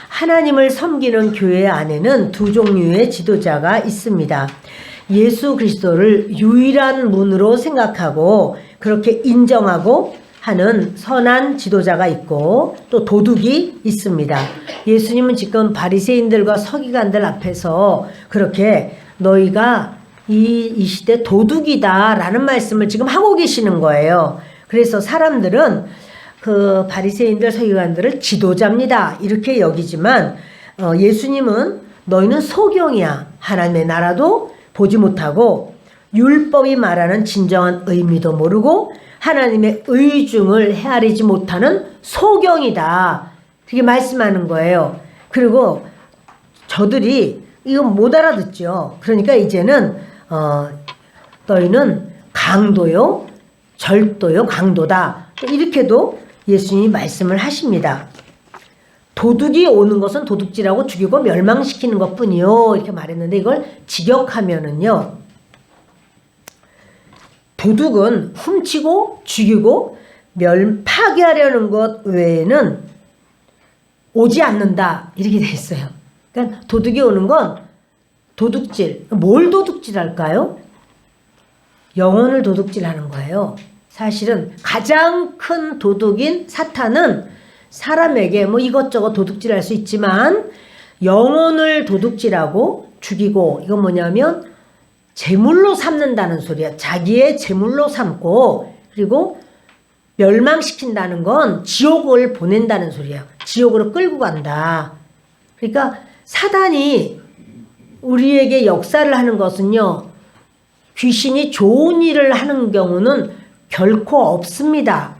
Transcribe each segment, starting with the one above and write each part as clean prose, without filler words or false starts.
하나님을 섬기는 교회 안에는 두 종류의 지도자가 있습니다. 예수 그리스도를 유일한 문으로 생각하고 그렇게 인정하고 하는 선한 지도자가 있고 또 도둑이 있습니다. 예수님은 지금 바리새인들과 서기관들 앞에서 그렇게 너희가 이 시대 도둑이다 라는 말씀을 지금 하고 계시는 거예요. 그래서 사람들은 그 바리새인들 서기관들을 지도자입니다 이렇게 여기지만 예수님은 너희는 소경이야. 하나님의 나라도 보지 못하고 율법이 말하는 진정한 의미도 모르고 하나님의 의중을 헤아리지 못하는 소경이다. 그렇게 말씀하는 거예요. 그리고 저들이 이거 못 알아듣죠. 그러니까 이제는 너희는 강도요, 절도요, 강도다. 이렇게도 예수님이 말씀을 하십니다. 도둑이 오는 것은 도둑질하고 죽이고 멸망시키는 것뿐이요 이렇게 말했는데 이걸 직역하면은요, 도둑은 훔치고 죽이고 파괴하려는 것 외에는 오지 않는다 이렇게 돼 있어요. 그러니까 도둑이 오는 건 도둑질, 뭘 도둑질할까요? 영혼을 도둑질하는 거예요. 사실은 가장 큰 도둑인 사탄은 사람에게 뭐 이것저것 도둑질할 수 있지만 영혼을 도둑질하고 죽이고, 이건 뭐냐면 제물로 삼는다는 소리야. 자기의 제물로 삼고 그리고 멸망시킨다는 건 지옥을 보낸다는 소리야. 지옥으로 끌고 간다. 그러니까 사단이 우리에게 역사를 하는 것은요, 귀신이 좋은 일을 하는 경우는 결코 없습니다.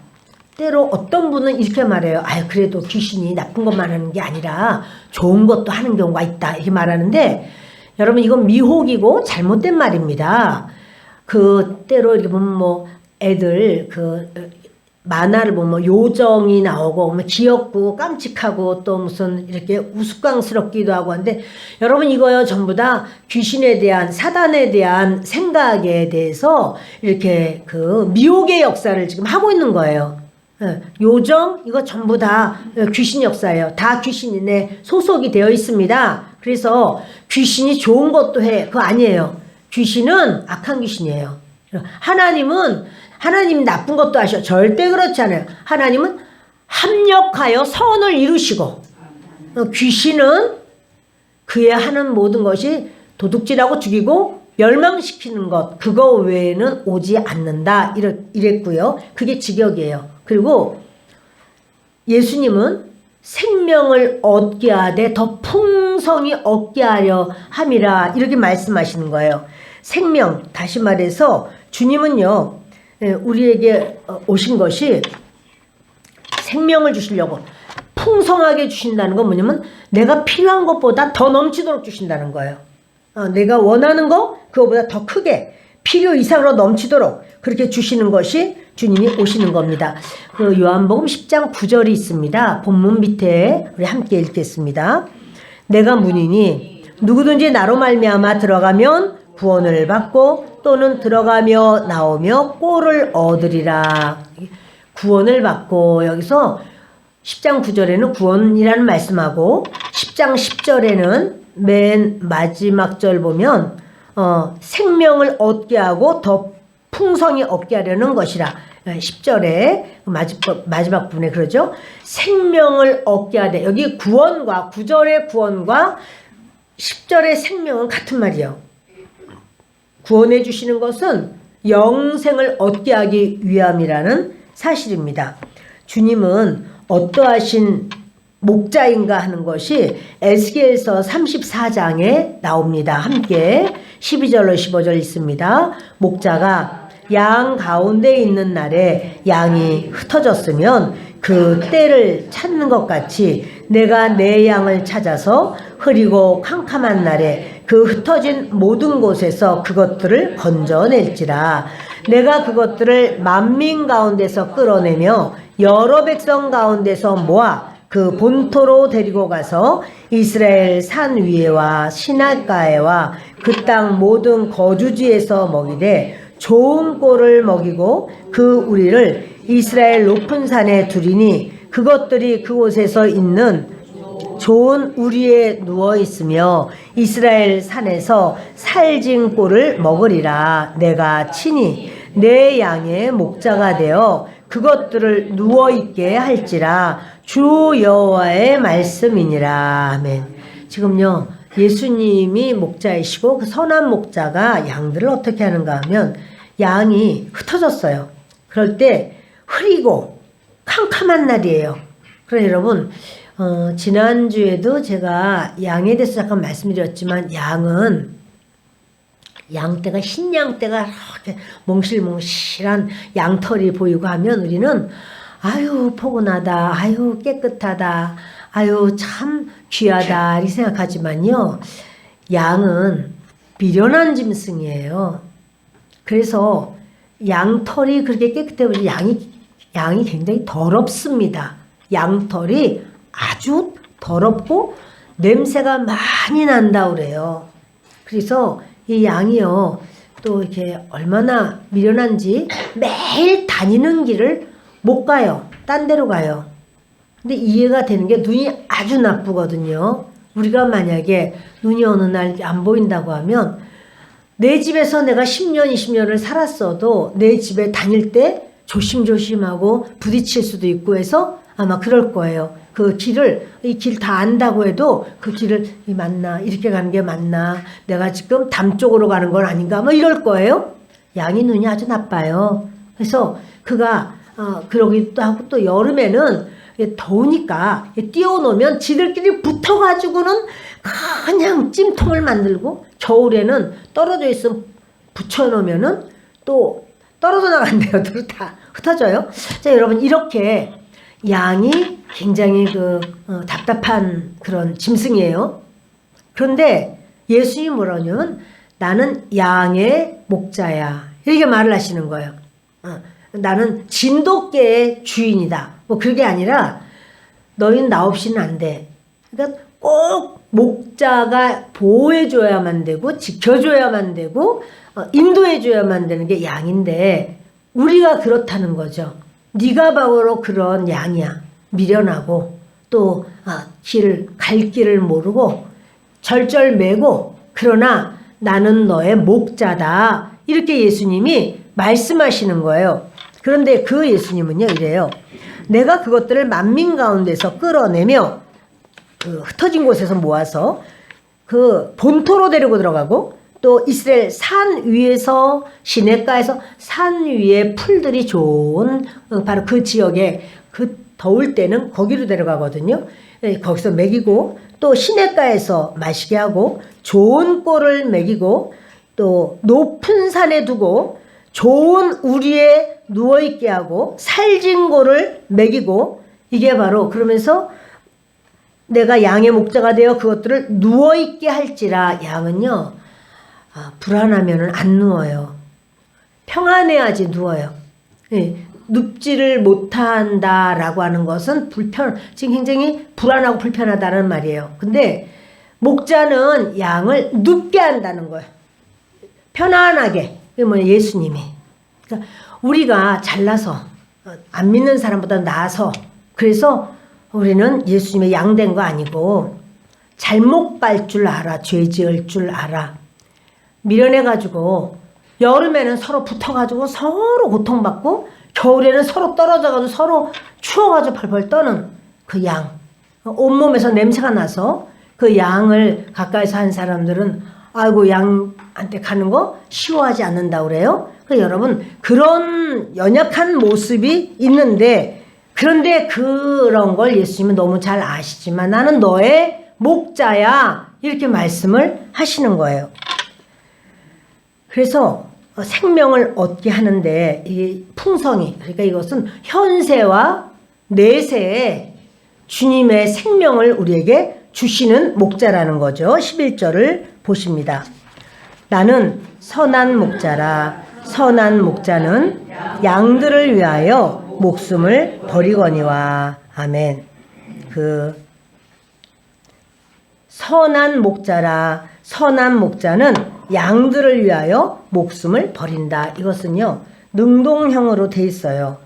때로 어떤 분은 이렇게 말해요. 그래도 귀신이 나쁜 것만 하는 게 아니라 좋은 것도 하는 경우가 있다 이렇게 말하는데, 여러분 이건 미혹이고 잘못된 말입니다. 그 때로 이렇게 보면 뭐 애들 만화를 보면 요정이 나오고 귀엽고 깜찍하고 또 무슨 이렇게 우스꽝스럽기도 하고 한데, 여러분 이거요 전부 다 귀신에 대한, 사단에 대한 생각에 대해서 이렇게 미혹의 역사를 지금 하고 있는 거예요. 요정 이거 전부 다 귀신 역사예요. 다 귀신에 소속이 되어 있습니다. 그래서 귀신이 좋은 것도 해. 그거 아니에요. 귀신은 악한 귀신이에요. 하나님 나쁜 것도 하셔. 절대 그렇지 않아요. 하나님은 합력하여 선을 이루시고, 귀신은 그의 하는 모든 것이 도둑질하고 죽이고 멸망시키는 것, 그거 외에는 오지 않는다 이랬고요. 그게 직역이에요. 그리고 예수님은 생명을 얻게 하되 더 풍성히 얻게 하려 함이라 이렇게 말씀하시는 거예요. 생명, 다시 말해서 주님은요, 우리에게 오신 것이 생명을 주시려고 풍성하게 주신다는 건 뭐냐면 내가 필요한 것보다 더 넘치도록 주신다는 거예요. 내가 원하는 거 그거보다 더 크게 필요 이상으로 넘치도록 그렇게 주시는 것이 주님이 오시는 겁니다. 요한복음 10장 9절이 있습니다. 본문 밑에 우리 함께 읽겠습니다. 내가 문이니 누구든지 나로 말미암아 들어가면 구원을 받고 또는 들어가며 나오며 꼴을 얻으리라. 구원을 받고, 여기서 10장 9절에는 구원이라는 말씀하고 10장 10절에는 맨 마지막 절 보면 생명을 얻게 하고 더 풍성히 얻게 하려는 것이라. 10절에 마지막 부분에 그러죠. 생명을 얻게 하되, 여기 구원과 9절의 구원과 10절의 생명은 같은 말이에요. 구원해 주시는 것은 영생을 얻게 하기 위함이라는 사실입니다. 주님은 어떠하신 목자인가 하는 것이 에스겔서 34장에 나옵니다. 함께 12절로 15절 있습니다. 목자가 양 가운데 있는 날에 양이 흩어졌으면 그 때를 찾는 것 같이 내가 내 양을 찾아서 흐리고 캄캄한 날에 그 흩어진 모든 곳에서 그것들을 건져낼지라. 내가 그것들을 만민 가운데서 끌어내며 여러 백성 가운데서 모아 그 본토로 데리고 가서 이스라엘 산 위에와 시냇가에와 그 땅 모든 거주지에서 먹이되 좋은 꼴을 먹이고 그 우리를 이스라엘 높은 산에 두리니 그것들이 그곳에서 있는 좋은 우리에 누워 있으며 이스라엘 산에서 살진 꼴을 먹으리라. 내가 친히 내 양의 목자가 되어 그것들을 누워 있게 할지라. 주 여호와의 말씀이니라. 아멘. 지금요, 예수님이 목자이시고 그 선한 목자가 양들을 어떻게 하는가 하면 양이 흩어졌어요. 그럴 때 흐리고 캄캄한 날이에요. 그래서 여러분, 지난주에도 제가 양에 대해서 잠깐 말씀드렸지만 양은 양떼가 흰 양떼가 이렇게 몽실몽실한 양털이 보이고 하면 우리는 아유 포근하다, 아유 깨끗하다, 아유 참 귀하다 이렇게 생각하지만요, 양은 미련한 짐승이에요. 그래서 양털이 그렇게 깨끗해 보이지 양이 굉장히 더럽습니다. 양털이 아주 더럽고 냄새가 많이 난다 그래요. 그래서 이 양이요, 또 이렇게 얼마나 미련한지 매일 다니는 길을 못 가요. 딴 데로 가요. 근데 이해가 되는 게 눈이 아주 나쁘거든요. 우리가 만약에 눈이 어느 날 안 보인다고 하면 내 집에서 내가 10년, 20년을 살았어도 내 집에 다닐 때 조심조심하고 부딪힐 수도 있고 해서 아마 그럴 거예요. 그 길을, 이 길 다 안다고 해도 그 길을 맞나? 이렇게 가는 게 맞나? 내가 지금 담 쪽으로 가는 건 아닌가? 뭐 이럴 거예요. 양이 눈이 아주 나빠요. 그래서 그가 그러기도 하고 또 여름에는 더우니까 띄워놓으면 지들끼리 붙어가지고는 그냥 찜통을 만들고, 겨울에는 떨어져 있으면 붙여놓으면은 또 떨어져 나간대요. 다 흩어져요. 자, 여러분, 이렇게 양이 굉장히 답답한 그런 짐승이에요. 그런데 예수님이 뭐라냐면 나는 양의 목자야, 이렇게 말을 하시는 거예요. 나는 진돗개의 주인이다. 뭐 그게 아니라 너희는 나 없이는 안 돼. 그러니까 꼭 목자가 보호해줘야만 되고 지켜줘야만 되고 인도해줘야만 되는 게 양인데 우리가 그렇다는 거죠. 네가 바로 그런 양이야. 미련하고 또 갈 길을 모르고 절절매고, 그러나 나는 너의 목자다. 이렇게 예수님이 말씀하시는 거예요. 그런데 그 예수님은요 이래요. 내가 그것들을 만민 가운데서 끌어내며 그 흩어진 곳에서 모아서 그 본토로 데리고 들어가고, 또 이스라엘 산 위에서, 시냇가에서 산 위에 풀들이 좋은 바로 그 지역에 그 더울 때는 거기로 데려가거든요. 거기서 먹이고, 또 시냇가에서 마시게 하고, 좋은 꼴을 먹이고, 또 높은 산에 두고 좋은 우리에 누워있게 하고 살진 고를 먹이고, 이게 바로 그러면서 내가 양의 목자가 되어 그것들을 누워있게 할지라. 양은요 불안하면 안 누워요. 평안해야지 누워요. 눕지를 못한다라고 하는 것은 지금 굉장히 불안하고 불편하다는 말이에요. 근데 목자는 양을 눕게 한다는 거예요. 편안하게. 그게 뭐냐, 예수님이. 그러니까 우리가 잘나서 안 믿는 사람보다 나아서, 그래서 우리는 예수님의 양 된 거 아니고 잘못 갈 줄 알아. 죄 지을 줄 알아. 미련해가지고 여름에는 서로 붙어가지고 서로 고통받고, 겨울에는 서로 떨어져가지고 서로 추워가지고 펄펄 떠는 그 양, 온몸에서 냄새가 나서 그 양을 가까이서 한 사람들은 아이고 양한테 가는 거 쉬워하지 않는다 그래요. 여러분, 그런 연약한 모습이 있는데, 그런데 그런 걸 예수님은 너무 잘 아시지만 나는 너의 목자야, 이렇게 말씀을 하시는 거예요. 그래서 생명을 얻게 하는데 이 풍성이, 그러니까 이것은 현세와 내세에 주님의 생명을 우리에게 주시는 목자라는 거죠. 11절을 보십니다. 나는 선한 목자라. 선한 목자는 양들을 위하여 목숨을 버리거니와. 아멘. 선한 목자라. 선한 목자는 양들을 위하여 목숨을 버린다. 이것은요 능동형으로 돼 있어요.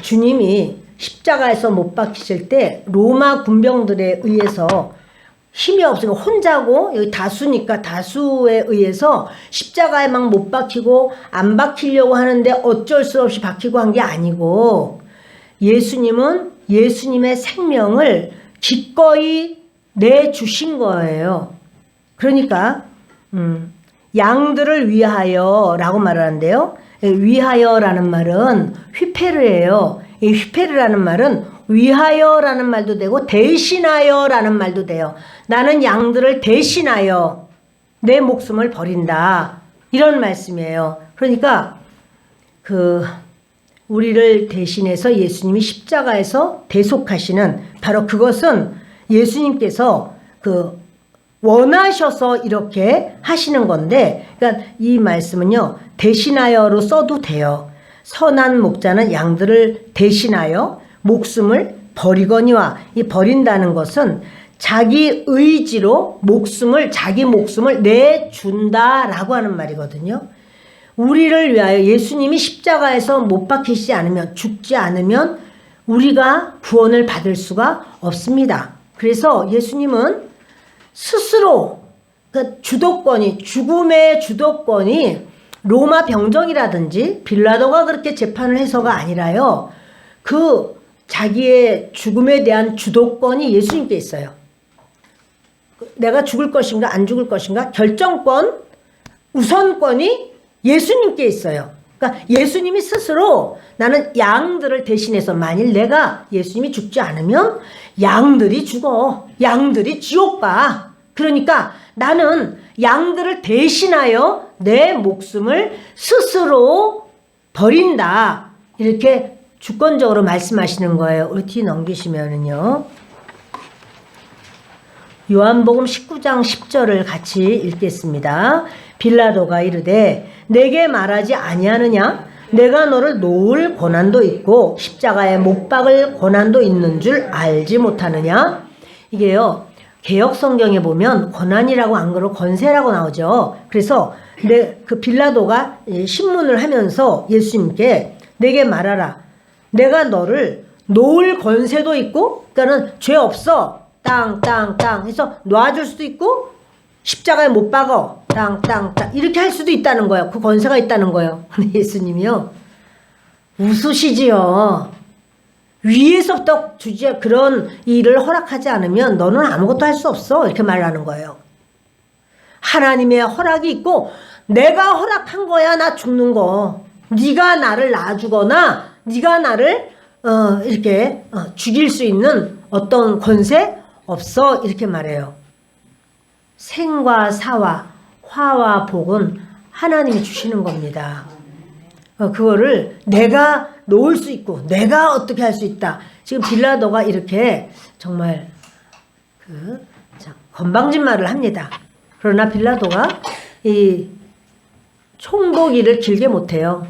주님이 십자가에서 못 박히실 때 로마 군병들에 의해서 힘이 없으니까 혼자고 여기 다수니까 다수에 의해서 십자가에 막 못 박히고 안 박히려고 하는데 어쩔 수 없이 박히고 한 게 아니고 예수님은 예수님의 생명을 기꺼이 내주신 거예요. 그러니까 양들을 위하여 라고 말하는데요. 위하여라는 말은 휘페르예요. 이 휘페르라는 말은 위하여라는 말도 되고 대신하여라는 말도 돼요. 나는 양들을 대신하여 내 목숨을 버린다. 이런 말씀이에요. 그러니까 우리를 대신해서 예수님이 십자가에서 대속하시는 바로 그것은 예수님께서 원하셔서 이렇게 하시는 건데, 그러니까 이 말씀은요, 대신하여로 써도 돼요. 선한 목자는 양들을 대신하여 목숨을 버리거니와, 이 버린다는 것은 자기 의지로 자기 목숨을 내준다라고 하는 말이거든요. 우리를 위하여 예수님이 십자가에서 못 박히시지 않으면, 죽지 않으면 우리가 구원을 받을 수가 없습니다. 그래서 예수님은 스스로 죽음의 주도권이 로마 병정이라든지 빌라도가 그렇게 재판을 해서가 아니라요. 자기의 죽음에 대한 주도권이 예수님께 있어요. 내가 죽을 것인가 안 죽을 것인가 결정권, 우선권이 예수님께 있어요. 그러니까 예수님이 스스로 나는 양들을 대신해서 만일 내가 예수님이 죽지 않으면 양들이 죽어. 양들이 지옥 가. 그러니까 나는 양들을 대신하여 내 목숨을 스스로 버린다. 이렇게 주권적으로 말씀하시는 거예요. 우리 뒤 넘기시면은요. 요한복음 19장 10절을 같이 읽겠습니다. 빌라도가 이르되 내게 말하지 아니하느냐? 내가 너를 놓을 고난도 있고 십자가에 못 박을 고난도 있는 줄 알지 못하느냐? 이게요. 개역 성경에 보면 고난이라고 안 그러고 권세라고 나오죠. 그래서 빌라도가 신문을 하면서 예수님께 내게 말하라. 내가 너를 놓을 권세도 있고, 그러니까는 죄 없어. 땅 해서 놔줄 수도 있고, 십자가에 못 박어. 땅 이렇게 할 수도 있다는 거예요. 그 권세가 있다는 거예요. 근데 예수님이요. 웃으시지요. 위에서부터 그런 일을 허락하지 않으면 너는 아무것도 할 수 없어. 이렇게 말하는 거예요. 하나님의 허락이 있고 내가 허락한 거야. 나 죽는 거. 네가 나를 놔주거나 네가 나를 이렇게 죽일 수 있는 어떤 권세 없어. 이렇게 말해요. 생과 사와 화와 복은 하나님이 주시는 겁니다. 그거를 내가 놓을 수 있고 내가 어떻게 할 수 있다. 지금 빌라도가 이렇게 정말 건방진 말을 합니다. 그러나 빌라도가 이 총독일을 길게 못해요.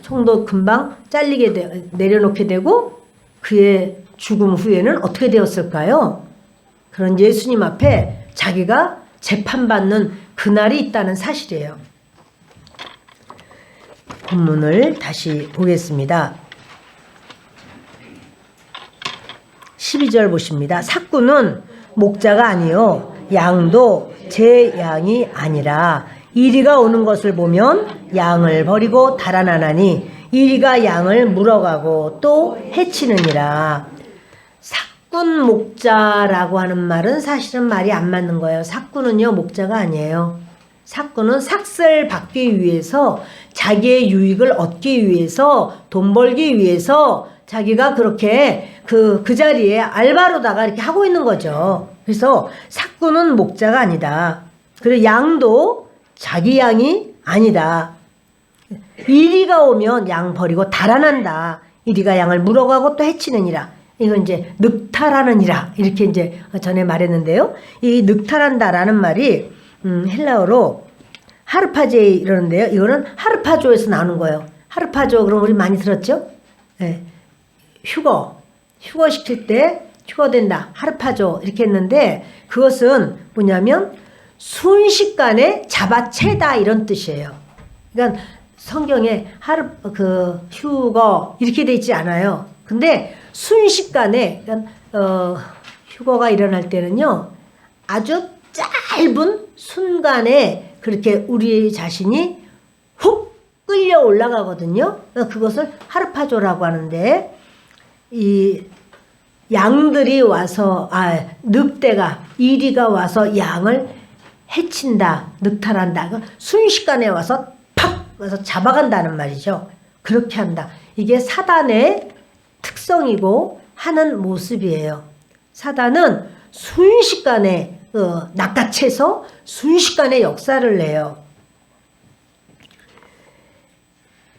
총독 금방 잘리게 내려놓게 되고 그의 죽음 후에는 어떻게 되었을까요? 그런 예수님 앞에 자기가 재판받는 그날이 있다는 사실이에요. 본문을 다시 보겠습니다. 12절 보십니다. 삭구는 목자가 아니요 양도 제 양이 아니라 이리가 오는 것을 보면 양을 버리고 달아나나니 이리가 양을 물어가고 또 해치느니라. 삭군 목자라고 하는 말은 사실은 말이 안 맞는 거예요. 삭군은요 목자가 아니에요. 삭군은 삭슬 받기 위해서 자기의 유익을 얻기 위해서 돈 벌기 위해서 자기가 그렇게 그 자리에 알바로다가 이렇게 하고 있는 거죠. 그래서 삭군은 목자가 아니다. 그리고 양도 자기 양이 아니다. 이리가 오면 양 버리고 달아난다. 이리가 양을 물어가고 또 해치느니라. 이건 이제 늑탈하느니라. 이렇게 이제 전에 말했는데요. 이 늑탈한다라는 말이 헬라어로 하르파제이 이러는데요. 이거는 하르파조에서 나오는 거예요. 하르파조 그럼 우리 많이 들었죠? 네. 휴거 시킬 때 휴거된다. 하르파조 이렇게 했는데 그것은 뭐냐면 순식간에 잡아채다 이런 뜻이에요. 그러니까 성경에 휴거 이렇게 돼 있지 않아요. 근데 순식간에 휴거가 일어날 때는요 아주 짧은 순간에 그렇게 우리 자신이 훅 끌려 올라가거든요. 그것을 하르파조라고 하는데 이 양들이 와서 늑대가 이리가 와서 양을 해친다, 늑탈한다. 순식간에 와서 팍 와서 잡아간다는 말이죠. 그렇게 한다. 이게 사단의 특성이고 하는 모습이에요. 사단은 순식간에 낚아채서 순식간에 역사를 내요.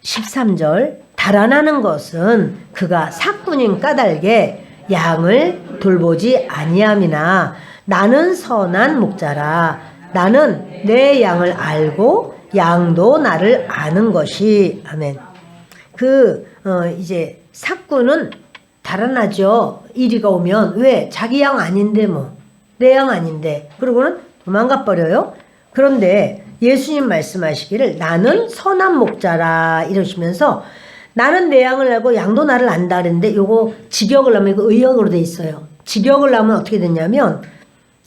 13절 달아나는 것은 그가 삭군인 까닭에 양을 돌보지 아니함이나 나는 선한 목자라 나는 내 양을 알고 양도 나를 아는 것이 아멘. 이제 삭군은 달아나죠. 이리가 오면 왜 자기 양 아닌데 내 양 아닌데 그러고는 도망가 버려요. 그런데 예수님 말씀하시기를 나는 선한 목자라 이러시면서 나는 내 양을 알고 양도 나를 안다 그랬는데 요거 직역을 하면 이거 의역으로 돼 있어요. 직역을 하면 어떻게 되냐면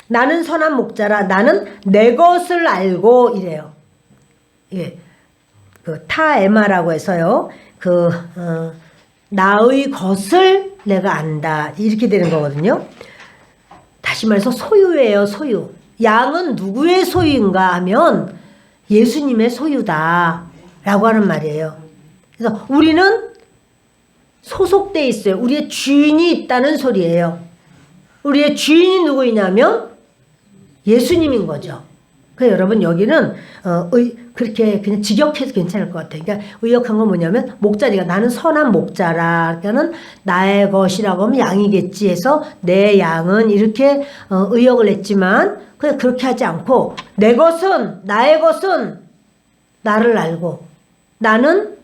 나는 선한 목자라 나는 내 것을 알고 이래요. 예. 타에마라고 해서요. 나의 것을 내가 안다. 이렇게 되는 거거든요. 다시 말해서 소유예요, 소유. 양은 누구의 소유인가 하면 예수님의 소유다. 라고 하는 말이에요. 그래서 우리는 소속돼 있어요. 우리의 주인이 있다는 소리예요. 우리의 주인이 누구이냐면 예수님인 거죠. 그래서 여러분 여기는 그렇게 그냥 직역해도 괜찮을 것 같아요. 그러니까 의역한 건 뭐냐면 목자리가 나는 선한 목자라. 그러니까는 나의 것이라고 하면 양이겠지 해서 내 양은 이렇게 의역을 했지만 그냥 그렇게 하지 않고 내 것은 나의 것은 나를 알고 나는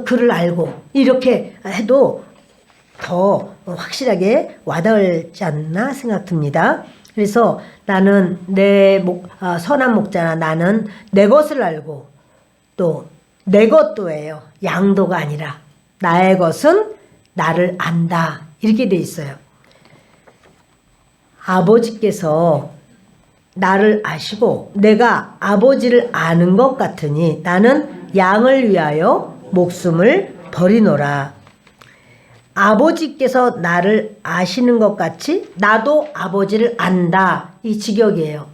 그를 알고 이렇게 해도 더 확실하게 와닿지 않나 생각됩니다. 그래서 나는 선한 목자나 나는 내 것을 알고 또 내 것도예요. 양도가 아니라 나의 것은 나를 안다. 이렇게 돼 있어요. 아버지께서 나를 아시고 내가 아버지를 아는 것 같으니 나는 양을 위하여 목숨을 버리노라. 아버지께서 나를 아시는 것 같이 나도 아버지를 안다. 이 직역이에요.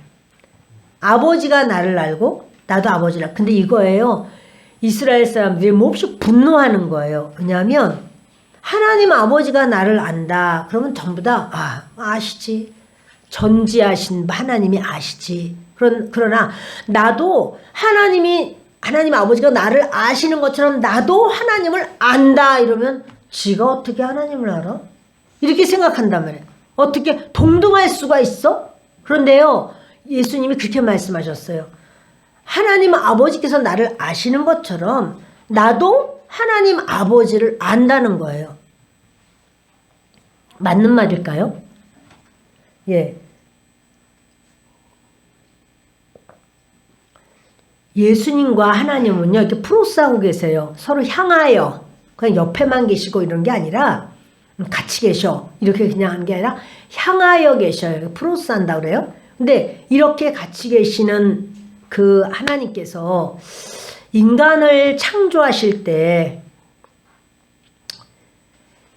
아버지가 나를 알고 나도 아버지를 알고. 근데 이거예요. 이스라엘 사람들이 몹시 분노하는 거예요. 왜냐하면 하나님 아버지가 나를 안다. 그러면 전부 다 아시지. 전지하신 하나님이 아시지. 그러나 나도 하나님 아버지가 나를 아시는 것처럼 나도 하나님을 안다. 이러면 지가 어떻게 하나님을 알아? 이렇게 생각한단 말이에요. 어떻게 동등할 수가 있어? 그런데요. 예수님이 그렇게 말씀하셨어요. 하나님 아버지께서 나를 아시는 것처럼 나도 하나님 아버지를 안다는 거예요. 맞는 말일까요? 예. 예수님과 하나님은요, 이렇게 프로스하고 계세요. 서로 향하여. 그냥 옆에만 계시고 이런 게 아니라, 같이 계셔. 이렇게 그냥 하는 게 아니라, 향하여 계셔요. 프로스 한다고 그래요. 근데 이렇게 같이 계시는 그 하나님께서 인간을 창조하실 때,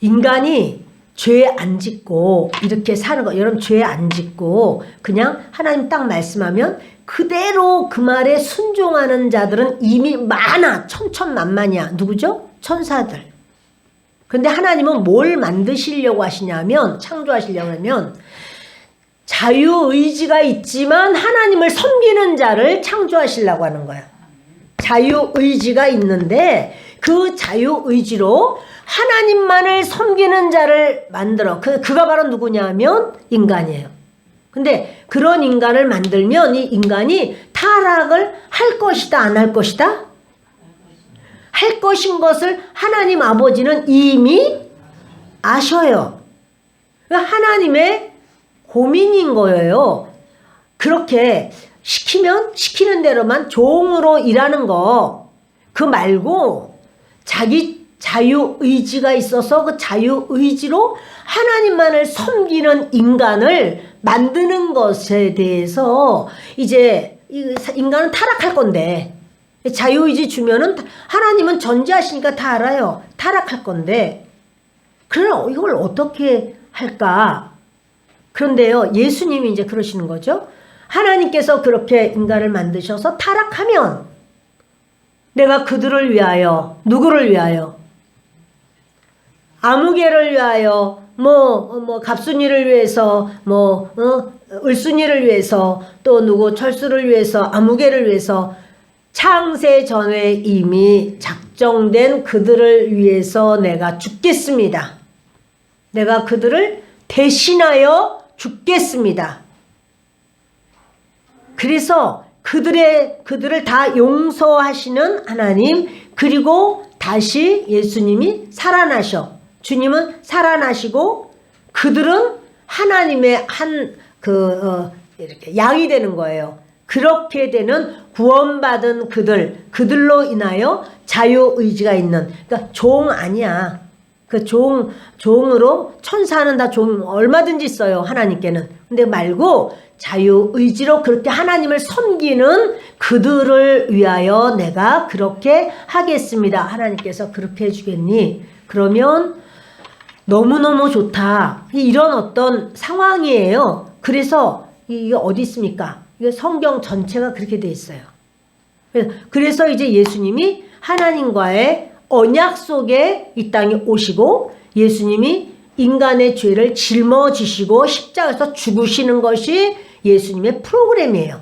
인간이 죄 안 짓고 이렇게 사는 거, 여러분 죄 안 짓고 그냥 하나님 딱 말씀하면 그대로 그 말에 순종하는 자들은 이미 많아. 천천만만이야. 누구죠? 천사들. 그런데 하나님은 뭘 만드시려고 하시냐면, 창조하시려고 하면 자유의지가 있지만 하나님을 섬기는 자를 창조하시려고 하는 거야. 자유의지가 있는데 그 자유의지로 하나님만을 섬기는 자를 만들어. 그가 바로 누구냐면 인간이에요. 근데 그런 인간을 만들면 이 인간이 타락을 할 것이다, 안 할 것이다? 할 것인 것을 하나님 아버지는 이미 아셔요. 하나님의 고민인 거예요. 그렇게 시키면 시키는 대로만 종으로 일하는 거, 그 말고 자기 자유의지가 있어서 그 자유의지로 하나님만을 섬기는 인간을 만드는 것에 대해서 이제 인간은 타락할 건데, 자유의지 주면은 하나님은 전지하시니까 다 알아요. 타락할 건데, 그럼 이걸 어떻게 할까? 그런데요, 예수님이 이제 그러시는 거죠. 하나님께서 그렇게 인간을 만드셔서 타락하면 내가 그들을 위하여, 누구를 위하여? 아무개를 위하여, 갑순이를 위해서, 을순이를 위해서, 또 누구 철수를 위해서, 아무개를 위해서, 창세 전에 이미 작정된 그들을 위해서 내가 죽겠습니다. 내가 그들을 대신하여 죽겠습니다. 그래서 그들을 다 용서하시는 하나님, 그리고 다시 예수님이 살아나셔. 주님은 살아나시고 그들은 하나님의 이렇게 양이 되는 거예요. 그렇게 되는 구원받은 그들로 인하여 자유의지가 있는, 그러니까 종 아니야. 그 종으로, 천사는 다 종 얼마든지 써요, 하나님께는. 근데 말고 자유의지로 그렇게 하나님을 섬기는 그들을 위하여 내가 그렇게 하겠습니다. 하나님께서 그렇게 해주겠니? 그러면 너무너무 좋다. 이런 어떤 상황이에요. 그래서 이게 어디 있습니까? 이게 성경 전체가 그렇게 돼 있어요. 그래서 이제 예수님이 하나님과의 언약 속에 이 땅에 오시고 예수님이 인간의 죄를 짊어지시고 십자가에서 죽으시는 것이 예수님의 프로그램이에요.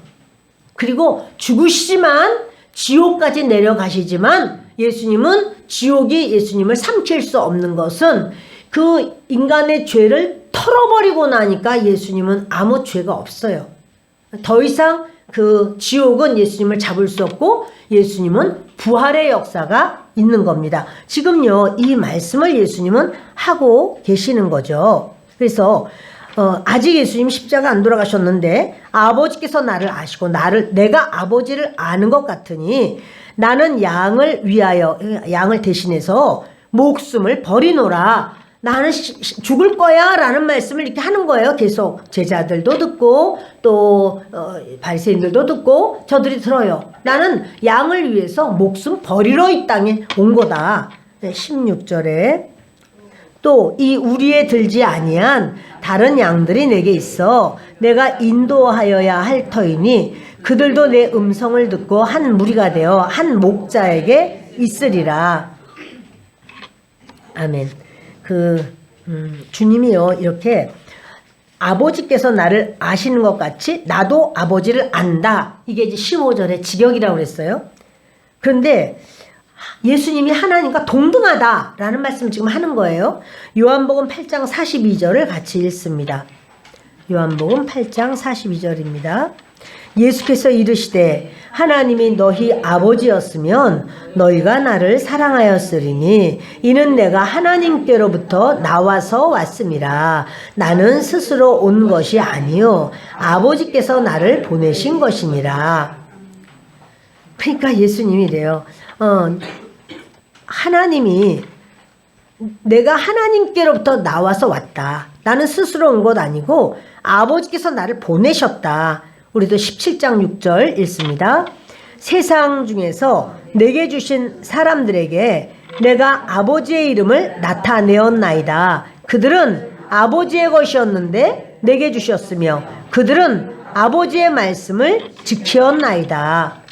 그리고 죽으시지만 지옥까지 내려가시지만 예수님은 지옥이 예수님을 삼킬 수 없는 것은 그 인간의 죄를 털어버리고 나니까 예수님은 아무 죄가 없어요. 더 이상 그 지옥은 예수님을 잡을 수 없고 예수님은 부활의 역사가 있는 겁니다. 지금요, 이 말씀을 예수님은 하고 계시는 거죠. 그래서 아직 예수님 십자가 안 돌아가셨는데 아버지께서 나를 아시고 내가 아버지를 아는 것 같으니 나는 양을 위하여, 양을 대신해서 목숨을 버리노라. 나는 죽을 거야 라는 말씀을 이렇게 하는 거예요. 계속 제자들도 듣고 또 바리새인들도 듣고 저들이 들어요. 나는 양을 위해서 목숨 버리러 이 땅에 온 거다. 16절에 또 이 우리에 들지 아니한 다른 양들이 내게 있어 내가 인도하여야 할 터이니 그들도 내 음성을 듣고 한 무리가 되어 한 목자에게 있으리라. 아멘. 주님이요, 이렇게 아버지께서 나를 아시는 것 같이 나도 아버지를 안다. 이게 이제 15절의 직역이라고 그랬어요. 그런데 예수님이 하나님과 동등하다라는 말씀을 지금 하는 거예요. 요한복음 8장 42절을 같이 읽습니다. 요한복음 8장 42절입니다. 예수께서 이르시되 하나님이 너희 아버지였으면 너희가 나를 사랑하였으리니 이는 내가 하나님께로부터 나와서 왔음이라. 나는 스스로 온 것이 아니요 아버지께서 나를 보내신 것이니라. 그러니까 예수님이 이래요. 하나님이 내가 하나님께로부터 나와서 왔다. 나는 스스로 온 것 아니고 아버지께서 나를 보내셨다. 우리도 17장 6절 읽습니다. 세상 중에서 내게 주신 사람들에게 내가 아버지의 이름을 나타내었나이다. 그들은 아버지의 것이었는데 내게 주셨으며 그들은 아버지의 말씀을 지켰나이다.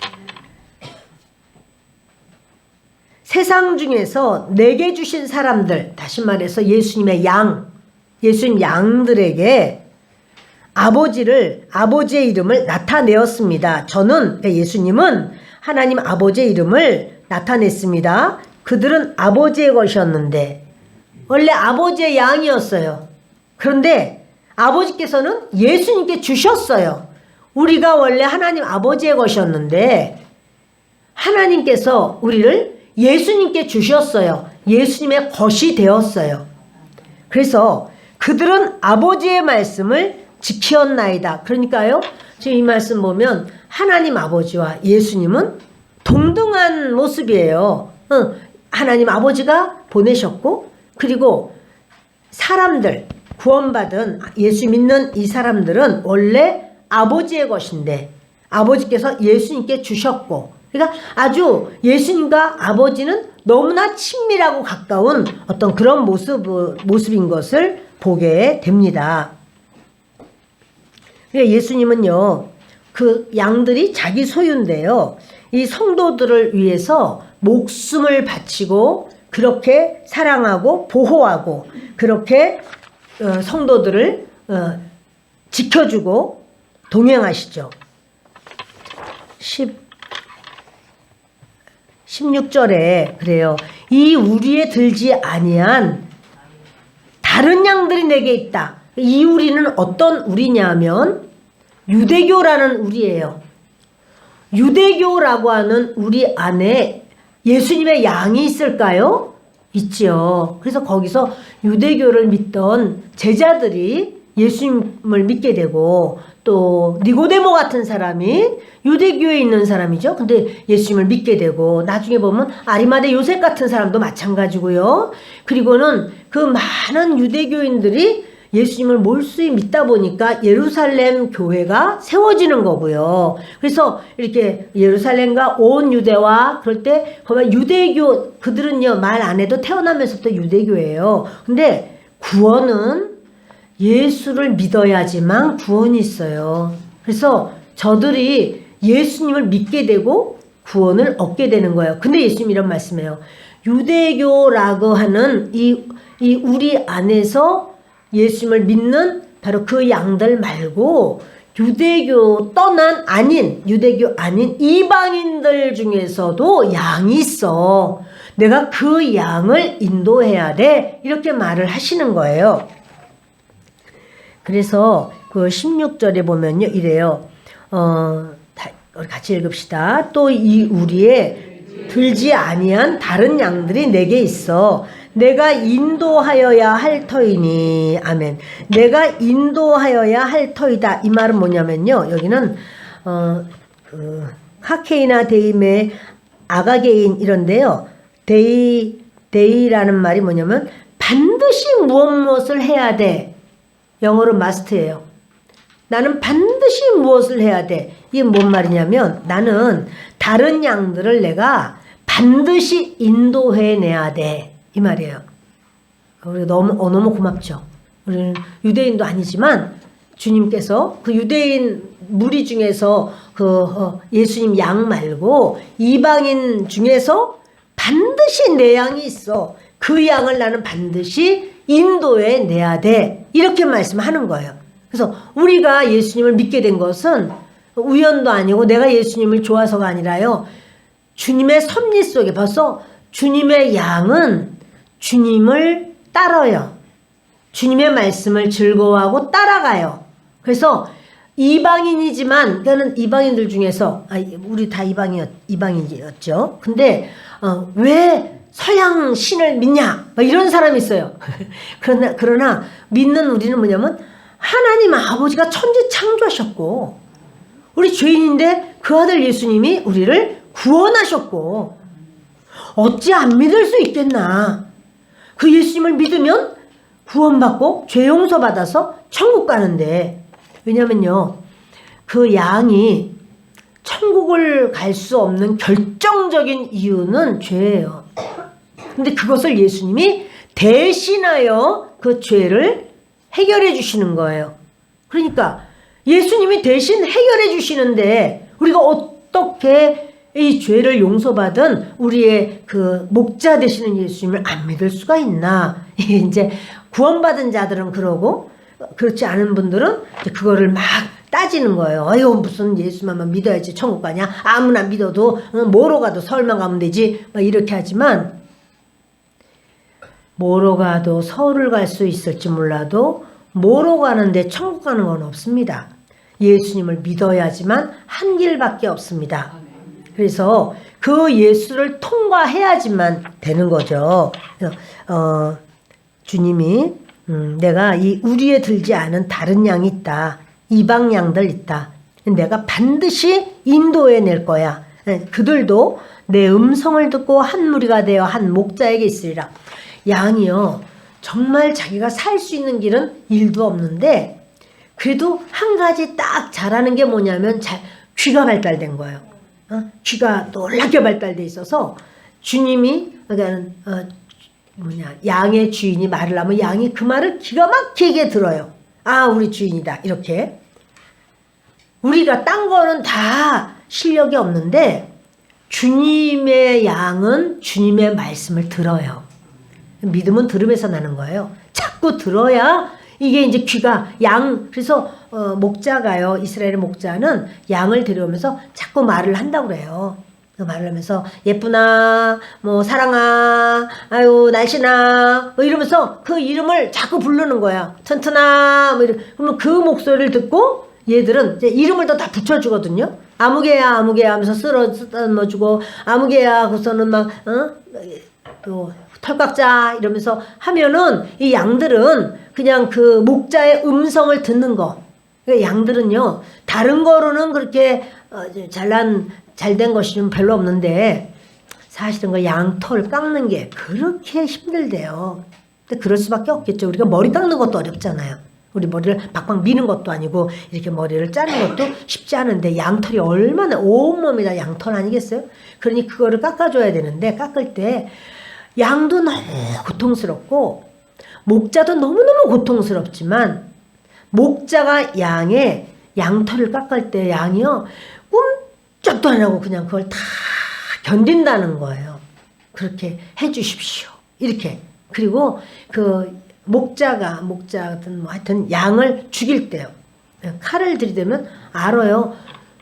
세상 중에서 내게 주신 사람들, 다시 말해서 예수님의 예수님 양들에게 아버지의 이름을 나타내었습니다. 저는, 예수님은 하나님 아버지의 이름을 나타냈습니다. 그들은 아버지의 것이었는데, 원래 아버지의 양이었어요. 그런데 아버지께서는 예수님께 주셨어요. 우리가 원래 하나님 아버지의 것이었는데, 하나님께서 우리를 예수님께 주셨어요. 예수님의 것이 되었어요. 그래서 그들은 아버지의 말씀을 지켰나이다. 그러니까요, 지금 이 말씀 보면 하나님 아버지와 예수님은 동등한 모습이에요. 하나님 아버지가 보내셨고, 그리고 사람들, 구원받은 예수 믿는 이 사람들은 원래 아버지의 것인데 아버지께서 예수님께 주셨고, 그러니까 아주 예수님과 아버지는 너무나 친밀하고 가까운 어떤 그런 모습인 것을 보게 됩니다. 그러니까 예수님은요, 그 양들이 자기 소유인데요, 이 성도들을 위해서 목숨을 바치고 그렇게 사랑하고 보호하고 그렇게 성도들을 지켜주고 동행하시죠. 16절에 그래요. 이 우리에 들지 아니한 다른 양들이 내게 있다. 이 우리는 어떤 우리냐면 유대교라는 우리예요. 유대교라고 하는 우리 안에 예수님의 양이 있을까요? 있지요. 그래서 거기서 유대교를 믿던 제자들이 예수님을 믿게 되고, 또 니고데모 같은 사람이 유대교에 있는 사람이죠. 근데 예수님을 믿게 되고, 나중에 보면 아리마대 요셉 같은 사람도 마찬가지고요. 그리고는 그 많은 유대교인들이 예수님을 몰수히 믿다 보니까 예루살렘 교회가 세워지는 거고요. 그래서 이렇게 예루살렘과 온 유대와 그럴 때 보면 유대교, 그들은요 말 안 해도 태어나면서부터 유대교예요. 근데 구원은 예수를 믿어야지만 구원이 있어요. 그래서 저들이 예수님을 믿게 되고 구원을 얻게 되는 거예요. 근데 예수님 이런 말씀해요. 유대교라고 하는 이 우리 안에서 예수님을 믿는 바로 그 양들 말고 유대교 떠난 아닌, 유대교 아닌 이방인들 중에서도 양이 있어. 내가 그 양을 인도해야 돼. 이렇게 말을 하시는 거예요. 그래서 그 16절에 보면요, 이래요. 우리 같이 읽읍시다. 또 이 우리에 들지 아니한 다른 양들이 내게 있어. 내가 인도하여야 할 터이니. 아멘. 내가 인도하여야 할 터이다. 이 말은 뭐냐면요, 여기는 하케이나 데임의 아가게인 이런데요, 데이라는 말이 뭐냐면 반드시 무엇을 해야 돼. 영어로 must예요. 나는 반드시 무엇을 해야 돼. 이게 뭔 말이냐면 나는 다른 양들을 내가 반드시 인도해내야 돼. 이 말이에요. 우리 너무 고맙죠. 우리는 유대인도 아니지만 주님께서 그 유대인 무리 중에서 예수님 양 말고 이방인 중에서 반드시 내 양이 있어. 그 양을 나는 반드시 인도해 내야 돼. 이렇게 말씀하는 거예요. 그래서 우리가 예수님을 믿게 된 것은 우연도 아니고 내가 예수님을 좋아서가 아니라요, 주님의 섭리 속에 벌써 주님의 양은 주님을 따라요. 주님의 말씀을 즐거워하고 따라가요. 그래서 이방인이지만, 그러니까 이방인들 중에서 우리 다 이방인이었죠. 근데 왜 서양 신을 믿냐? 이런 사람이 있어요. 그러나 믿는 우리는 뭐냐면 하나님 아버지가 천지 창조하셨고 우리 죄인인데 그 아들 예수님이 우리를 구원하셨고 어찌 안 믿을 수 있겠나? 그 예수님을 믿으면 구원받고 죄 용서받아서 천국 가는데, 왜냐면요, 그 양이 천국을 갈 수 없는 결정적인 이유는 죄예요. 근데 그것을 예수님이 대신하여 그 죄를 해결해 주시는 거예요. 그러니까 예수님이 대신 해결해 주시는데 우리가 어떻게 이 죄를 용서받은 우리의 그 목자 되시는 예수님을 안 믿을 수가 있나? 이제 구원받은 자들은 그러고, 그렇지 않은 분들은 이제 그거를 막 따지는 거예요. 아유, 무슨 예수만 믿어야지 천국 가냐? 아무나 믿어도 뭐로 가도 서울만 가면 되지. 막 이렇게 하지만 뭐로 가도 서울을 갈 수 있을지 몰라도 뭐로 가는데 천국 가는 건 없습니다. 예수님을 믿어야지만 한 길밖에 없습니다. 그래서 그 예수를 통과해야지만 되는 거죠. 주님이 내가 이 우리에 들지 않은 다른 양이 있다. 이방 양들 있다. 내가 반드시 인도해 낼 거야. 그들도 내 음성을 듣고 한 무리가 되어 한 목자에게 있으리라. 양이요, 정말 자기가 살 수 있는 길은 일도 없는데 그래도 한 가지 딱 잘하는 게 뭐냐면 귀가 발달된 거예요. 귀가 놀랍게 발달돼 있어서 주님이 양의 주인이 말을 하면 양이 그 말을 기가 막히게 들어요. 아, 우리 주인이다, 이렇게. 우리가 딴 거는 다 실력이 없는데 주님의 양은 주님의 말씀을 들어요. 믿음은 들음에서 나는 거예요. 자꾸 들어야 이게 이제 귀가 그래서 목자가요, 이스라엘의 목자는 양을 데려오면서 자꾸 말을 한다고 그래요. 그 말을 하면서 예쁘나, 뭐 사랑아, 아유 날씬아, 뭐 이러면서 그 이름을 자꾸 부르는 거야. 튼튼아, 뭐 그러면 그 목소리를 듣고 얘들은 이제 이름을 더 다 붙여주거든요. 아무개야 아무개야 하면서 쓰다듬어주고, 아무개야 하고서는 막 또 털깎자 이러면서 하면은 이 양들은 그냥 그 목자의 음성을 듣는 거. 그러니까 양들은요, 다른 거로는 그렇게 잘된 것이 좀 별로 없는데 사실은 그 양털 깎는 게 그렇게 힘들대요. 근데 그럴 수밖에 없겠죠. 우리가 머리 깎는 것도 어렵잖아요. 우리 머리를 박박 미는 것도 아니고 이렇게 머리를 자르는 것도 쉽지 않은데 양털이 얼마나 온몸이 다 양털 아니겠어요? 그러니 그거를 깎아줘야 되는데 깎을 때 양도 너무 고통스럽고 목자도 너무너무 고통스럽지만 목자가 양의 양털을 깎을 때 양이요, 꼼짝도 안 하고 그냥 그걸 다 견딘다는 거예요. 그렇게 해주십시오, 이렇게. 그리고 그 목자든 뭐 하여튼 양을 죽일 때요, 칼을 들이대면 알아요.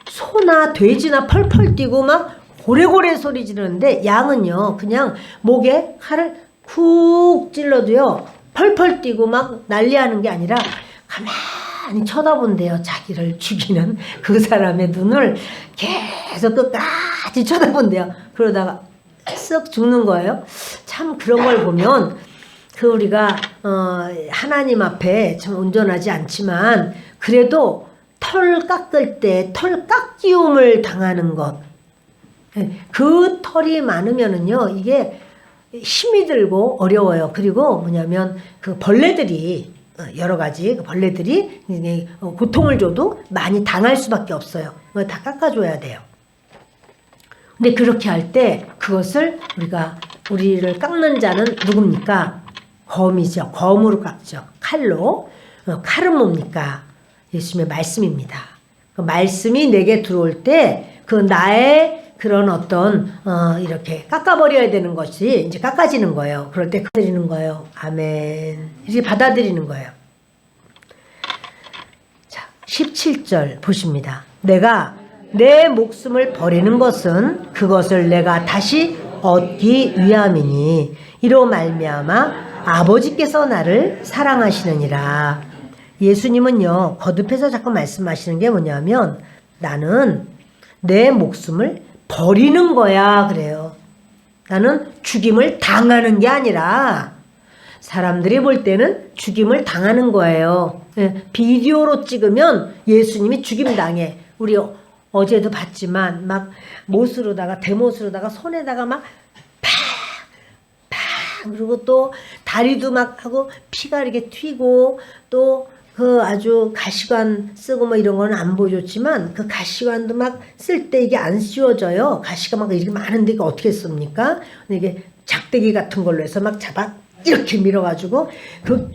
소나 돼지나 펄펄 뛰고 막 고래고래 소리 지르는데 양은요, 그냥 목에 칼을 쿡 찔러도요 펄펄 뛰고 막 난리하는 게 아니라 가만히 쳐다본대요. 자기를 죽이는 그 사람의 눈을 계속 끝까지 쳐다본대요. 그러다가 쓱 죽는 거예요. 참 그런 걸 보면 그 우리가 하나님 앞에 참 온전하지 않지만 그래도 털 깎을 때 털 깎이움을 당하는 것, 그 털이 많으면은요 이게 힘이 들고 어려워요. 그리고 뭐냐면 그 벌레들이 여러 가지 그 벌레들이 고통을 줘도 많이 당할 수밖에 없어요. 그걸 다 깎아줘야 돼요. 근데 그렇게 할 때 그것을 우리를 깎는 자는 누굽니까? 검이죠. 검으로 깎죠. 칼로. 칼은 뭡니까? 예수님의 말씀입니다. 그 말씀이 내게 들어올 때 그 나의 그런 어떤 이렇게 깎아버려야 되는 것이 이제 깎아지는 거예요. 그럴 때 드리는 거예요. 아멘. 이렇게 받아들이는 거예요. 자, 17절 보십니다. 내가 내 목숨을 버리는 것은 그것을 내가 다시 얻기 위함이니 이로 말미암아 아버지께서 나를 사랑하시느니라. 예수님은요, 거듭해서 자꾸 말씀하시는 게 뭐냐면 나는 내 목숨을 버리는 거야 그래요. 나는 죽임을 당하는 게 아니라 사람들이 볼 때는 죽임을 당하는 거예요. 비디오로 찍으면 예수님이 죽임 당해. 우리 어제도 봤지만 막 못으로다가 대못으로다가 손에다가 막 그리고 또 다리도 막 하고 피가 이렇게 튀고 또 그 아주 가시관 쓰고 뭐 이런 거는 안 보여줬지만 그 가시관도 막 쓸 때 이게 안 씌워져요. 가시가 막 이렇게 많은데 이게 어떻게 씁니까? 이게 작대기 같은 걸로 해서 막 잡아 이렇게 밀어가지고 그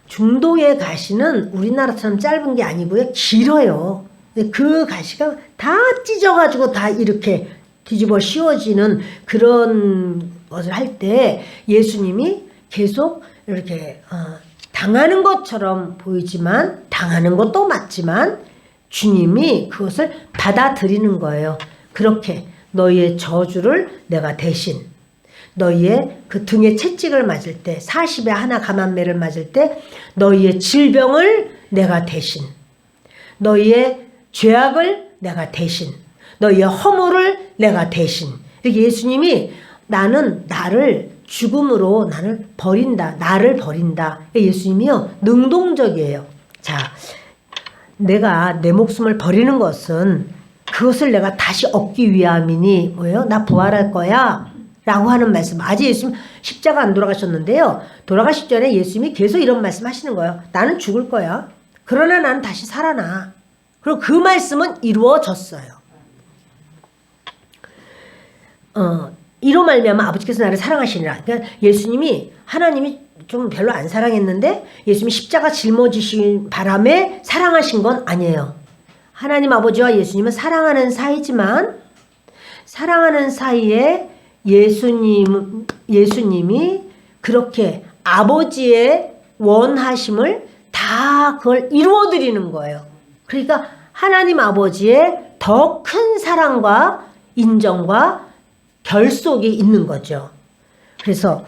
중동의 가시는 우리나라처럼 짧은 게 아니고요. 길어요. 그 가시가 다 찢어가지고 다 이렇게 뒤집어 씌워지는 그런 것을 할 때 예수님이 계속 이렇게 당하는 것처럼 보이지만 당하는 것도 맞지만 주님이 그것을 받아들이는 거예요. 그렇게 너희의 저주를 내가 대신 너희의 그 등에 채찍을 맞을 때 40에 하나 감한매를 맞을 때 너희의 질병을 내가 대신 너희의 죄악을 내가 대신 너희의 허물을 내가 대신 이렇게 예수님이 나는 나를 죽음으로 나를 버린다. 나를 버린다. 예수님이요 능동적이에요. 자, 내가 내 목숨을 버리는 것은 그것을 내가 다시 얻기 위함이니 뭐예요? 나 부활할 거야 라고 하는 말씀. 아직 예수님 십자가 안 돌아가셨는데요. 돌아가시기 전에 예수님이 계속 이런 말씀 하시는 거예요. 나는 죽을 거야. 그러나 나는 다시 살아나. 그리고 그 말씀은 이루어졌어요. 이로 말미암아 아버지께서 나를 사랑하시니라. 그러니까 예수님이 하나님이 좀 별로 안 사랑했는데 예수님이 십자가 짊어지신 바람에 사랑하신 건 아니에요. 하나님 아버지와 예수님은 사랑하는 사이지만 사랑하는 사이에 예수님이 그렇게 아버지의 원하심을 다 그걸 이루어드리는 거예요. 그러니까 하나님 아버지의 더 큰 사랑과 인정과 결속이 있는 거죠. 그래서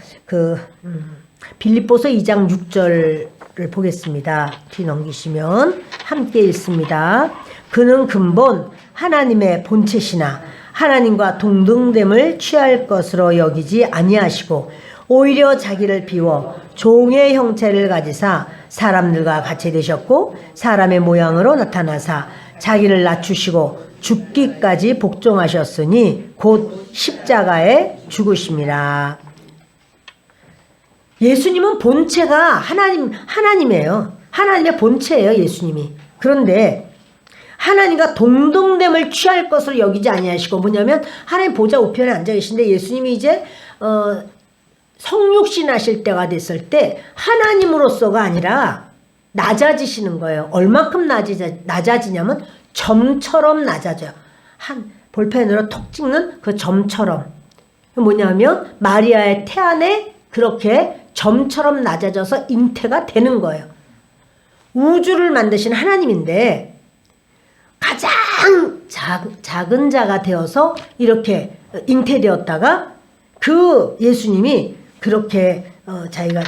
빌립보서 2장 6절을 보겠습니다. 뒤넘기시면 함께 읽습니다. 그는 근본 하나님의 본체시나 하나님과 동등됨을 취할 것으로 여기지 아니하시고 오히려 자기를 비워 종의 형체를 가지사 사람들과 같이 되셨고 사람의 모양으로 나타나사 자기를 낮추시고 죽기까지 복종하셨으니 곧 십자가에 죽으심이라. 예수님은 본체가 하나님이에요. 하나님의 본체예요, 예수님이. 그런데 하나님과 동등됨을 취할 것으로 여기지 아니하시고 뭐냐면 하나님 보좌 우편에 앉아 계신데 예수님이 이제 성육신 하실 때가 됐을 때 하나님으로서가 아니라 낮아지시는 거예요. 얼마큼 낮아지냐면 점처럼 낮아져요. 한 볼펜으로 톡 찍는 그 점처럼. 뭐냐면 마리아의 태 안에 그렇게 점처럼 낮아져서 잉태가 되는 거예요. 우주를 만드신 하나님인데 가장 작은 자가 되어서 이렇게 잉태되었다가 그 예수님이 그렇게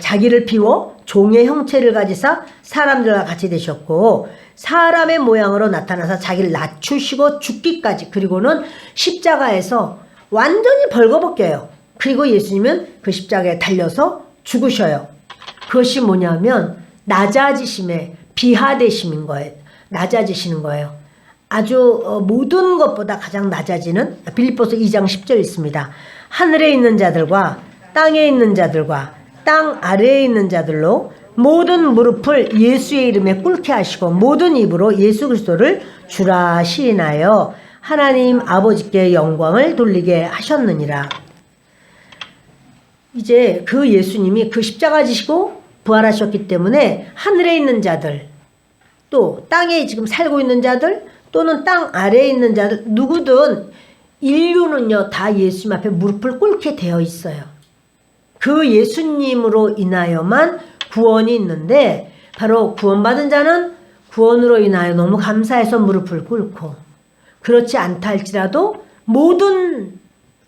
자기를 비워 종의 형체를 가지사 사람들과 같이 되셨고 사람의 모양으로 나타나서 자기를 낮추시고 죽기까지 그리고는 십자가에서 완전히 벌거벗겨요. 그리고 예수님은 그 십자가에 달려서 죽으셔요. 그것이 뭐냐면 낮아지심의 비하되심인 거예요. 낮아지시는 거예요. 아주 모든 것보다 가장 낮아지는 빌립보서 2장 10절 있습니다. 하늘에 있는 자들과 땅에 있는 자들과 땅 아래에 있는 자들로 모든 무릎을 예수의 이름에 꿇게 하시고 모든 입으로 예수 그리스도를 주라 시인하여 하나님 아버지께 영광을 돌리게 하셨느니라. 이제 그 예수님이 그 십자가 지시고 부활하셨기 때문에 하늘에 있는 자들 또 땅에 지금 살고 있는 자들 또는 땅 아래에 있는 자들 누구든 인류는요 다 예수님 앞에 무릎을 꿇게 되어 있어요. 그 예수님으로 인하여만 구원이 있는데 바로 구원받은 자는 구원으로 인하여 너무 감사해서 무릎을 꿇고 그렇지 않다 할지라도 모든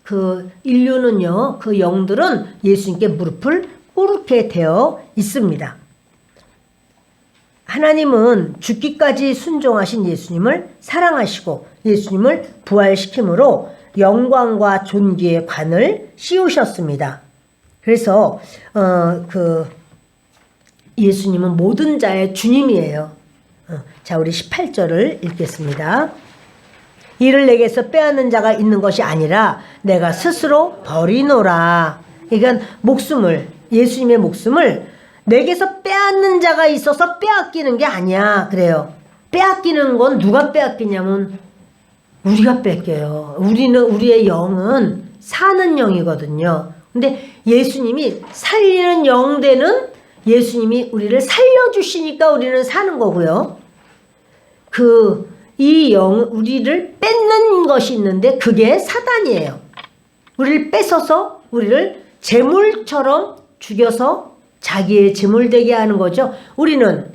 그 인류는요 그 영들은 예수님께 무릎을 꿇게 되어 있습니다. 하나님은 죽기까지 순종하신 예수님을 사랑하시고 예수님을 부활시킴으로 영광과 존귀의 관을 씌우셨습니다. 그래서 예수님은 모든 자의 주님이에요. 자, 우리 18절을 읽겠습니다. 이를 내게서 빼앗는 자가 있는 것이 아니라 내가 스스로 버리노라. 그러니까 예수님의 목숨을 내게서 빼앗는 자가 있어서 빼앗기는 게 아니야. 그래요. 빼앗기는 건 누가 빼앗기냐면 우리가 뺏겨요. 우리의 영은 사는 영이거든요. 근데 예수님이 살리는 영되는 예수님이 우리를 살려주시니까 우리는 사는 거고요. 우리를 뺏는 것이 있는데 그게 사단이에요. 우리를 뺏어서 우리를 재물처럼 죽여서 자기의 재물 되게 하는 거죠. 우리는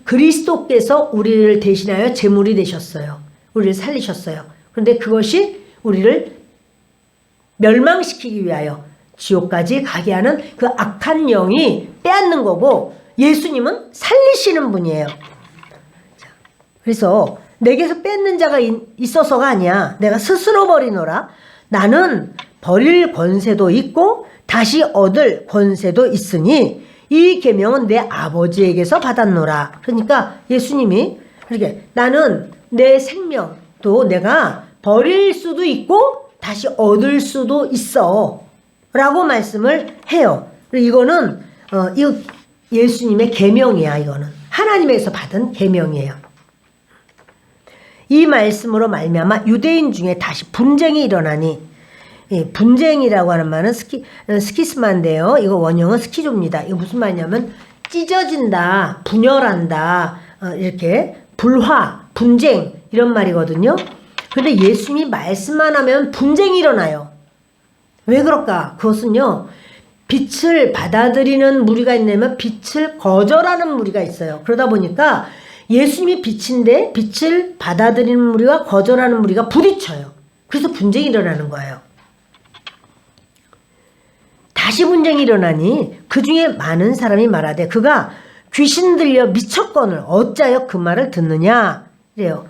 그리스도께서 우리를 대신하여 재물이 되셨어요. 우리를 살리셨어요. 그런데 그것이 우리를 멸망시키기 위하여 지옥까지 가게 하는 그 악한 영이 빼앗는 거고 예수님은 살리시는 분이에요. 그래서 내게서 뺏는 자가 있어서가 아니야. 내가 스스로 버리노라. 나는 버릴 권세도 있고 다시 얻을 권세도 있으니 이 계명은 내 아버지에게서 받았노라. 그러니까 예수님이 그렇게 나는 내 생명 또 내가 버릴 수도 있고 다시 얻을 수도 있어 라고 말씀을 해요. 이거는 이거 예수님의 계명이야. 이거는 하나님에서 받은 계명이에요. 이 말씀으로 말미암아 유대인 중에 다시 분쟁이 일어나니, 분쟁이라고 하는 말은 스키스마인데요. 이거 원형은 스키조입니다. 이거 무슨 말이냐면 찢어진다, 분열한다, 이렇게 불화, 분쟁 이런 말이거든요. 근데 예수님이 말씀만 하면 분쟁이 일어나요. 왜 그럴까? 그것은요, 빛을 받아들이는 무리가 있냐면 빛을 거절하는 무리가 있어요. 그러다 보니까 예수님이 빛인데 빛을 받아들이는 무리와 거절하는 무리가 부딪혀요. 그래서 분쟁이 일어나는 거예요. 다시 분쟁이 일어나니 그 중에 많은 사람이 말하되 그가 귀신 들려 미쳤거늘 어찌하여 그 말을 듣느냐 이래요.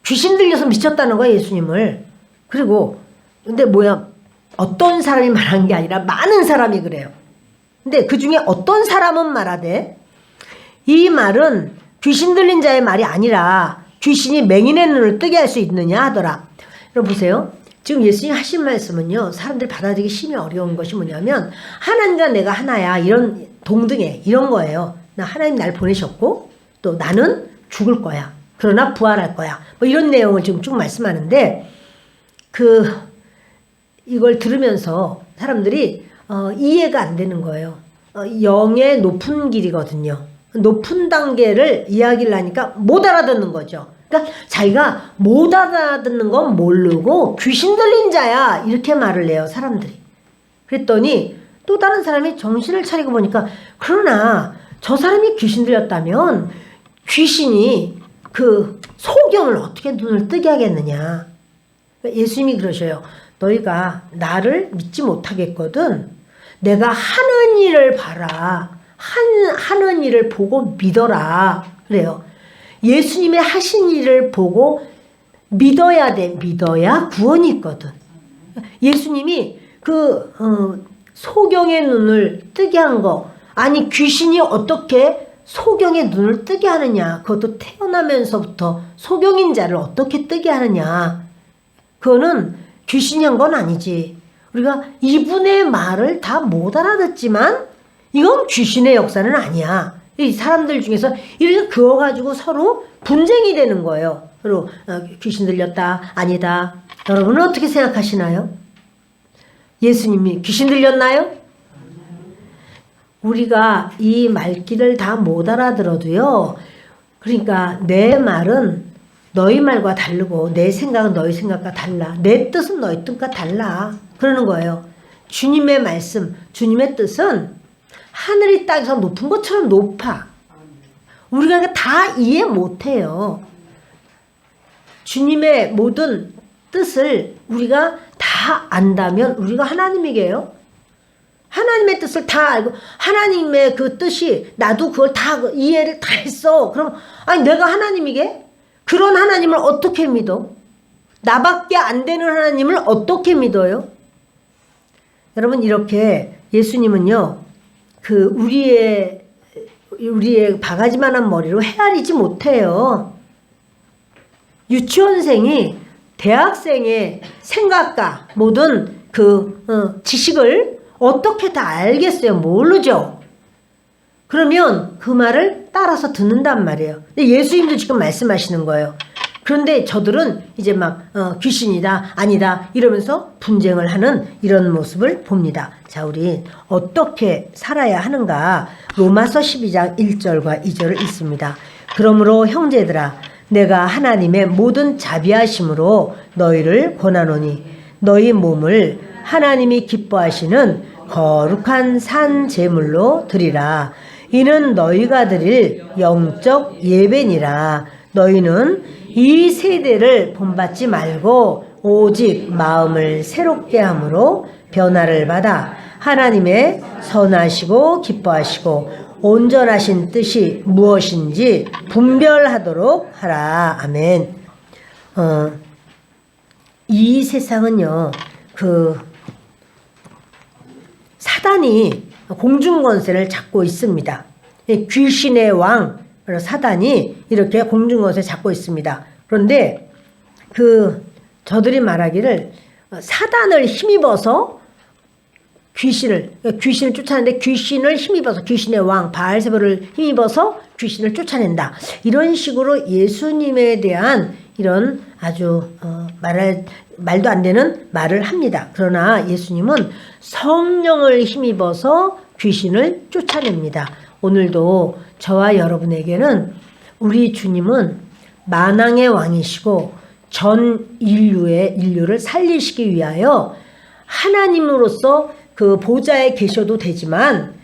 귀신 들려서 미쳤다는 거야, 예수님을. 그리고 근데 뭐야, 어떤 사람이 말한 게 아니라 많은 사람이 그래요. 근데 그 중에 어떤 사람은 말하되 이 말은 귀신 들린 자의 말이 아니라 귀신이 맹인의 눈을 뜨게 할 수 있느냐 하더라. 여러분 보세요. 지금 예수님 하신 말씀은요, 사람들이 받아들이기 심히 어려운 것이 뭐냐면 하나님과 내가 하나야, 이런 동등해, 이런 거예요. 나 하나님 날 보내셨고 또 나는 죽을 거야, 그러나 부활할 거야, 뭐 이런 내용을 지금 쭉 말씀하는데, 이걸 들으면서 사람들이 이해가 안 되는 거예요. 영의 높은 길이거든요. 높은 단계를 이야기를 하니까 못 알아듣는 거죠. 그러니까 자기가 못 알아듣는 건 모르고 귀신 들린 자야, 이렇게 말을 해요, 사람들이. 그랬더니 또 다른 사람이 정신을 차리고 보니까, 그러나 저 사람이 귀신 들렸다면 귀신이 그 소경을 어떻게 눈을 뜨게 하겠느냐. 예수님이 그러셔요. 너희가 나를 믿지 못하겠거든 내가 하는 일을 봐라. 하는 일을 보고 믿어라. 그래요. 예수님의 하신 일을 보고 믿어야 돼. 믿어야 구원이 있거든. 예수님이 소경의 눈을 뜨게 한 거, 아니 귀신이 어떻게 소경의 눈을 뜨게 하느냐. 그것도 태어나면서부터 소경인 자를 어떻게 뜨게 하느냐. 그거는 귀신이 한 건 아니지. 우리가 이분의 말을 다 못 알아듣지만 이건 귀신의 역사는 아니야. 이 사람들 중에서 이렇게 그어가지고 서로 분쟁이 되는 거예요. 그리고 귀신 들렸다, 아니다. 여러분은 어떻게 생각하시나요? 예수님이 귀신 들렸나요? 우리가 이 말귀를 다 못 알아들어도요, 그러니까 내 말은 너희 말과 다르고 내 생각은 너희 생각과 달라. 내 뜻은 너희 뜻과 달라. 그러는 거예요. 주님의 말씀, 주님의 뜻은 하늘이 땅에서 높은 것처럼 높아. 우리가 다 이해 못해요. 주님의 모든 뜻을 우리가 다 안다면 우리가 하나님이게요. 하나님의 뜻을 다 알고 하나님의 그 뜻이 나도 그걸 다 이해를 다 했어. 그럼 아니 내가 하나님이게? 그런 하나님을 어떻게 믿어? 나밖에 안 되는 하나님을 어떻게 믿어요? 여러분, 이렇게 예수님은요, 우리의 바가지만한 머리로 헤아리지 못해요. 유치원생이 대학생의 생각과 모든 지식을 어떻게 다 알겠어요? 모르죠. 그러면 그 말을 따라서 듣는단 말이에요. 근데 예수님도 지금 말씀하시는 거예요. 그런데 저들은 이제 막 귀신이다, 아니다 이러면서 분쟁을 하는 이런 모습을 봅니다. 자, 우리 어떻게 살아야 하는가? 로마서 12장 1절과 2절을 읽습니다. 그러므로 형제들아, 내가 하나님의 모든 자비하심으로 너희를 권하노니 너희 몸을 하나님이 기뻐하시는 거룩한 산 제물로 드리라. 이는 너희가 드릴 영적 예배니라. 너희는 이 세대를 본받지 말고 오직 마음을 새롭게 함으로 변화를 받아 하나님의 선하시고 기뻐하시고 온전하신 뜻이 무엇인지 분별하도록 하라. 아멘. 이 세상은요, 사단이 공중권세를 잡고 있습니다. 귀신의 왕, 사단이 이렇게 공중것에 잡고 있습니다. 그런데 저들이 말하기를 사단을 힘입어서 귀신을 쫓아내는데 귀신을 힘입어서 귀신의 왕 바알세불을 힘입어서 귀신을 쫓아낸다. 이런 식으로 예수님에 대한 이런 아주 말도 안 되는 말을 합니다. 그러나 예수님은 성령을 힘입어서 귀신을 쫓아냅니다. 오늘도 저와 여러분에게는 우리 주님은 만왕의 왕이시고 전 인류를 살리시기 위하여 하나님으로서 그 보좌에 계셔도 되지만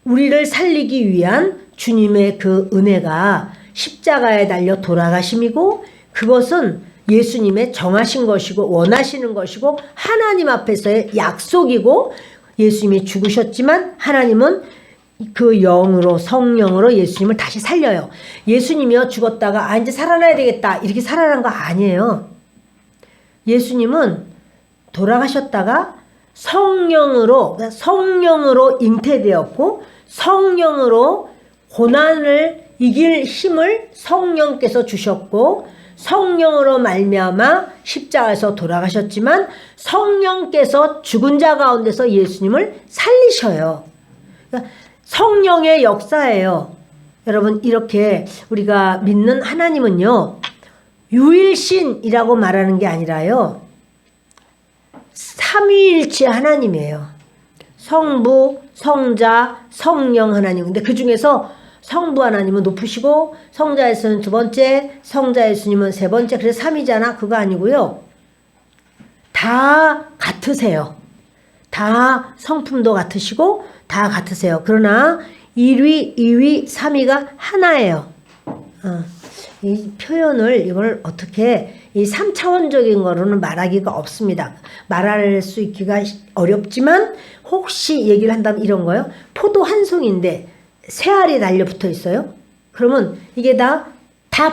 우리를 살리기 위한 주님의 그 은혜가 십자가에 달려 돌아가심이고 그것은 예수님의 정하신 것이고 원하시는 것이고 하나님 앞에서의 약속이고 예수님이 죽으셨지만 하나님은 그 영으로 성령으로 예수님을 다시 살려요. 예수님이요 죽었다가 이제 살아나야 되겠다 이렇게 살아난 거 아니에요. 예수님은 돌아가셨다가 성령으로 잉태되었고 성령으로 고난을 이길 힘을 성령께서 주셨고 성령으로 말미암아 십자가에서 돌아가셨지만 성령께서 죽은 자 가운데서 예수님을 살리셔요. 그러니까 성령의 역사예요. 여러분 이렇게 우리가 믿는 하나님은요 유일신이라고 말하는 게 아니라요 삼위일체 하나님이에요. 성부, 성자, 성령 하나님. 근데 그 중에서 성부 하나님은 높으시고 성자 예수는 두 번째, 성자 예수님은 세 번째. 그래서 삼위잖아. 그거 아니고요. 다 같으세요. 다 성품도 같으시고 다 같으세요. 그러나 1위, 2위, 3위가 하나예요. 이 표현을 이걸 어떻게 이 3차원적인 거로는 말하기가 없습니다. 말할 수 있기가 어렵지만 혹시 얘기를 한다면 이런 거요. 포도 한 송인데 세 알이 달려붙어 있어요. 그러면 이게 다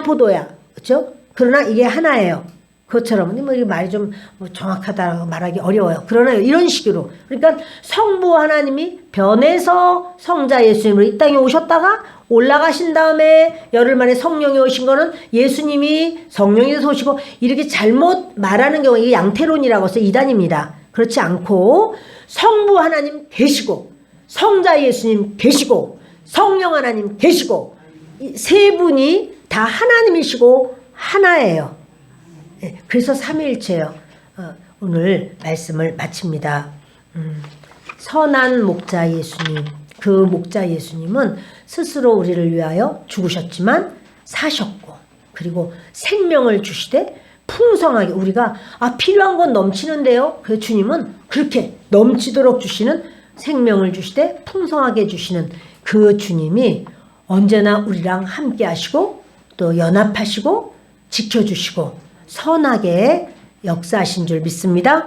포도야. 그렇죠? 그러나 이게 하나예요. 그것처럼 뭐 이 말이 좀 정확하다고 말하기 어려워요. 그러나 이런 식으로 그러니까 성부 하나님이 변해서 성자 예수님으로 이 땅에 오셨다가 올라가신 다음에 열흘 만에 성령이 오신 거는 예수님이 성령이 돼서 오시고 이렇게 잘못 말하는 경우 이게 양태론이라고 해서 이단입니다. 그렇지 않고 성부 하나님 계시고 성자 예수님 계시고 성령 하나님 계시고 이 세 분이 다 하나님이시고 하나예요. 그래서 삼위일체예요. 오늘 말씀을 마칩니다. 선한 목자 예수님, 그 목자 예수님은 스스로 우리를 위하여 죽으셨지만 사셨고 그리고 생명을 주시되 풍성하게 우리가 필요한 건 넘치는데요. 그 주님은 그렇게 넘치도록 주시는 생명을 주시되 풍성하게 주시는 그 주님이 언제나 우리랑 함께 하시고 또 연합하시고 지켜주시고 선하게 역사하신 줄 믿습니다.